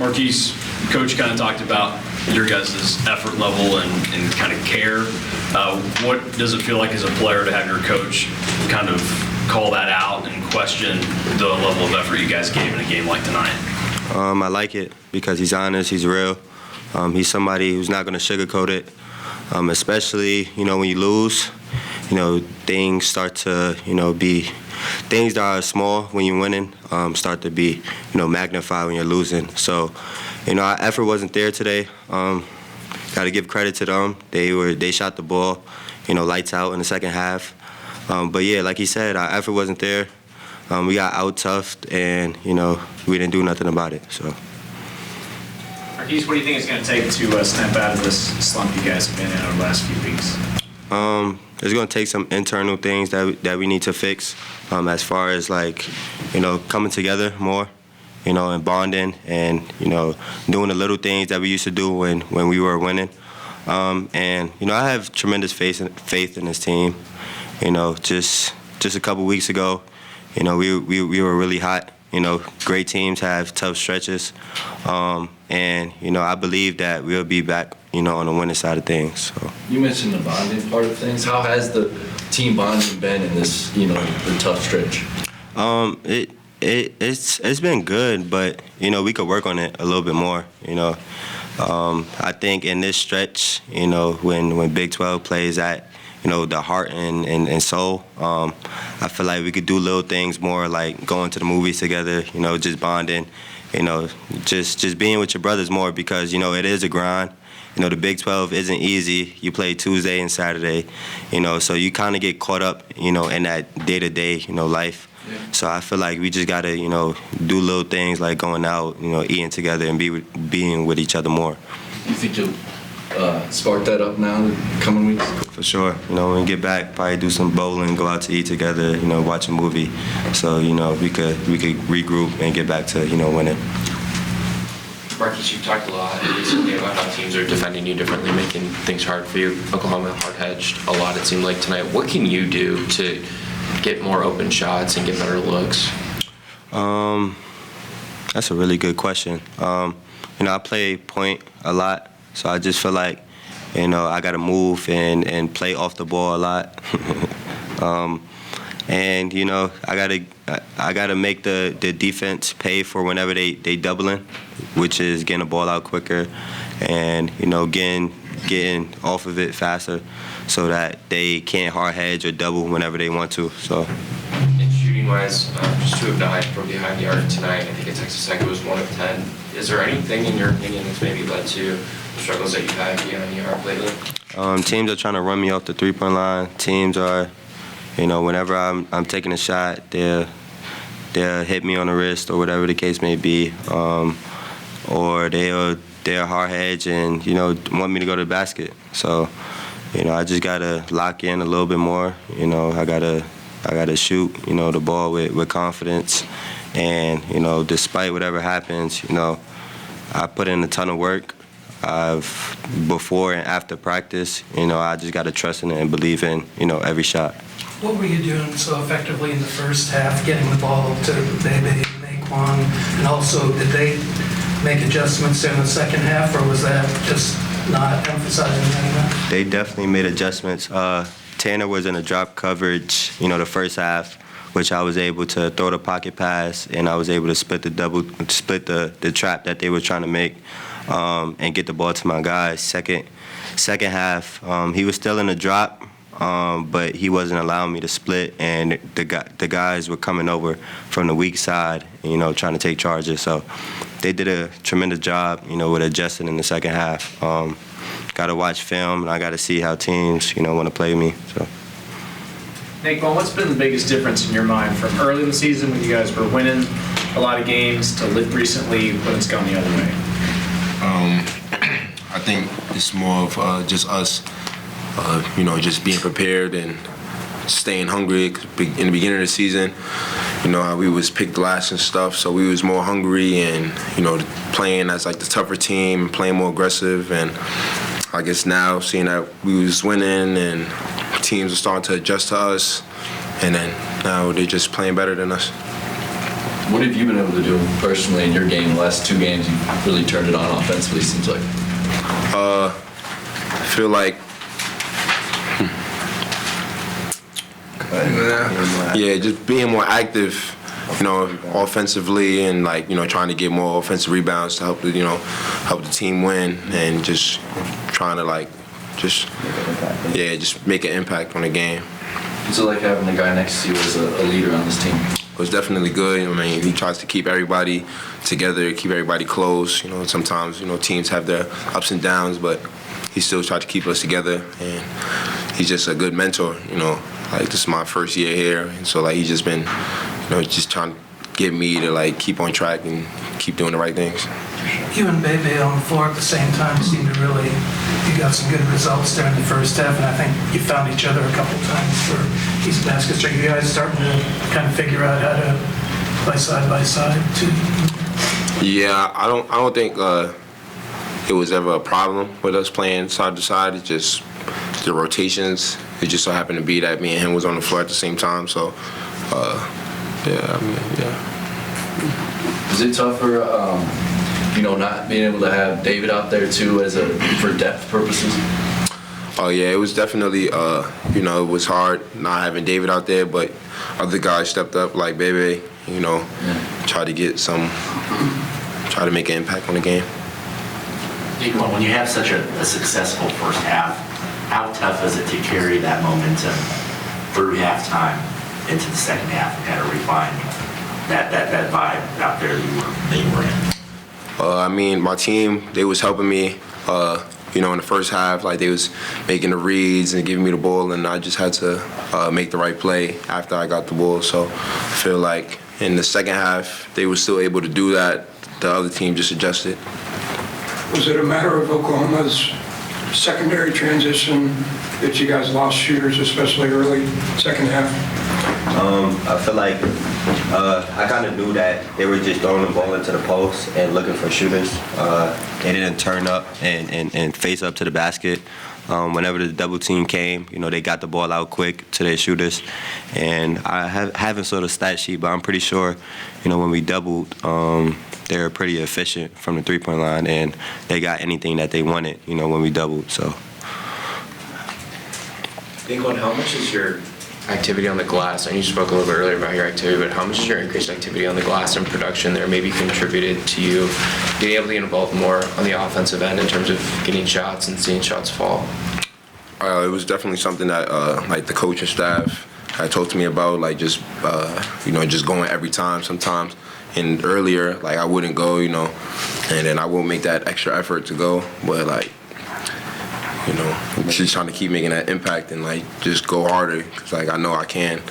Markquis, Coach kind of talked about your guys' effort level and kind of care. What does it feel like as a player to have your coach kind of call that out and question the level of effort you guys gave in a game like tonight? I like it because he's honest, he's real. He's somebody who's not going to sugarcoat it, especially, when you lose. Things start to, be things that are small when you're winning start to be, magnified when you're losing. So, our effort wasn't there today. Got to give credit to them. They shot the ball, lights out in the second half. But yeah, like he said, our effort wasn't there. We got out-toughed, and, we didn't do nothing about it. So. Markquis, what do you think it's going to take to snap out of this slump you guys have been in over the last few weeks? It's going to take some internal things that we need to fix as far as, coming together more, and bonding and, doing the little things that we used to do when we were winning. And, I have tremendous faith in this team. Just a couple weeks ago, we were really hot. Great teams have tough stretches. And, I believe that we'll be back, on the winning side of things. So. You mentioned the bonding part of things. How has the team bonding been in this, the tough stretch? It's been good, but, we could work on it a little bit more, I think in this stretch, when Big 12 plays at, the heart and soul, I feel like we could do little things more, like going to the movies together, just bonding, just being with your brothers more because, it is a grind. The Big 12 isn't easy. You play Tuesday and Saturday, so you kind of get caught up, in that day-to-day, life. Yeah. So I feel like we just got to, do little things like going out, eating together and being with each other more. You think you'll spark that up now the coming weeks? For sure. When we get back, probably do some bowling, go out to eat together, watch a movie. So, we could regroup and get back to, winning. Markquis, you've talked a lot recently about how teams are defending you differently, making things hard for you. Oklahoma hard-hedged a lot, it seemed like, tonight. What can you do to get more open shots and get better looks? That's a really good question. I play point a lot, so I just feel like, I got to move and play off the ball a lot. And I gotta make the defense pay for whenever they doubling, which is getting the ball out quicker, and getting off of it faster, so that they can't hard hedge or double whenever they want to. So. And shooting-wise, just 2 of 9 from behind the arc tonight. I think at Texas Tech it was 1 of 10. Is there anything in your opinion that's maybe led to the struggles that you've had behind the arc lately? Teams are trying to run me off the three-point line. Teams are. Whenever I'm taking a shot, they'll hit me on the wrist or whatever the case may be, or they'll hard hedge and want me to go to the basket. So, I just gotta lock in a little bit more. I gotta shoot the ball with confidence, and despite whatever happens, I put in a ton of work. Before and after practice, I just gotta trust in it and believe in every shot. What were you doing so effectively in the first half, getting the ball to Bebe and Nae'Qwan? And also, did they make adjustments in the second half, or was that just not emphasizing that enough? They definitely made adjustments. Tanner was in a drop coverage, the first half, which I was able to throw the pocket pass, and I was able to split the trap that they were trying to make, and get the ball to my guys. Second half, he was still in the drop. But he wasn't allowing me to split, and the guys were coming over from the weak side, trying to take charges. So they did a tremendous job, with adjusting in the second half. Got to watch film, and I got to see how teams, want to play me. So. Nae'Qwan, what's been the biggest difference in your mind from early in the season when you guys were winning a lot of games to recently when it's gone the other way? I think it's more of just us. Just being prepared and staying hungry. In the beginning of the season, how we was picked last and stuff, so we was more hungry and, playing as like the tougher team, playing more aggressive, and I guess now seeing that we was winning and teams are starting to adjust to us, and then now they're just playing better than us. What have you been able to do personally in your game? The last 2 games, you've really turned it on offensively, seems like. I feel like, yeah, just being more active, you know, offensively, and like, you know, trying to get more offensive rebounds to help the, you know, help the team win, and just trying to like, just make an impact on the game. What's it like having the guy next to you as a leader on this team? It was definitely good. I mean, he tries to keep everybody together, keep everybody close. You know, sometimes, you know, teams have their ups and downs, but he still tried to keep us together, and he's just a good mentor, you know. Like, this is my first year here, and so like he's just been, you know, just trying to get me to like keep on track and keep doing the right things. You and Bebe on the floor at the same time seemed to really, you got some good results during the first half, and I think you found each other a couple times for these baskets. Are you guys starting to kind of figure out how to play side by side too? Yeah, I don't think it was ever a problem with us playing side to side. It's just the rotations. It just so happened to be that me and him was on the floor at the same time. So, yeah, I mean, yeah. Is it tougher, you know, not being able to have David out there too for depth purposes? Oh yeah, it was definitely, you know, it was hard not having David out there, but other guys stepped up like Bebe, you know, try to make an impact on the game. Nae'Qwan, when you have such a successful first half, how tough is it to carry that momentum through halftime into the second half and kind of refine that vibe out there that you were in? I mean, my team, they was helping me, you know, in the first half. Like, they was making the reads and giving me the ball, and I just had to make the right play after I got the ball. So I feel like in the second half, they were still able to do that. The other team just adjusted. Was it a matter of Oklahoma's secondary transition that you guys lost shooters, especially early second half? I feel like I kind of knew that they were just throwing the ball into the post and looking for shooters. They didn't turn up and face up to the basket. Whenever the double team came, you know, they got the ball out quick to their shooters. And I haven't sort of stat sheet, but I'm pretty sure, you know, when we doubled, they were pretty efficient from the three-point line, and they got anything that they wanted, you know, when we doubled. So. Nae'Qwan, how much is your activity on the glass? And you spoke a little bit earlier about your activity, but how much has your increased activity on the glass and production there maybe contributed to you being able to get involved more on the offensive end in terms of getting shots and seeing shots fall? It was definitely something that like the coaching staff had talked to me about, like just you know, just going every time sometimes. And earlier, like, I wouldn't go, you know, and then I won't make that extra effort to go, but like, you know, just trying to keep making that impact and like just go harder, because like I know I can.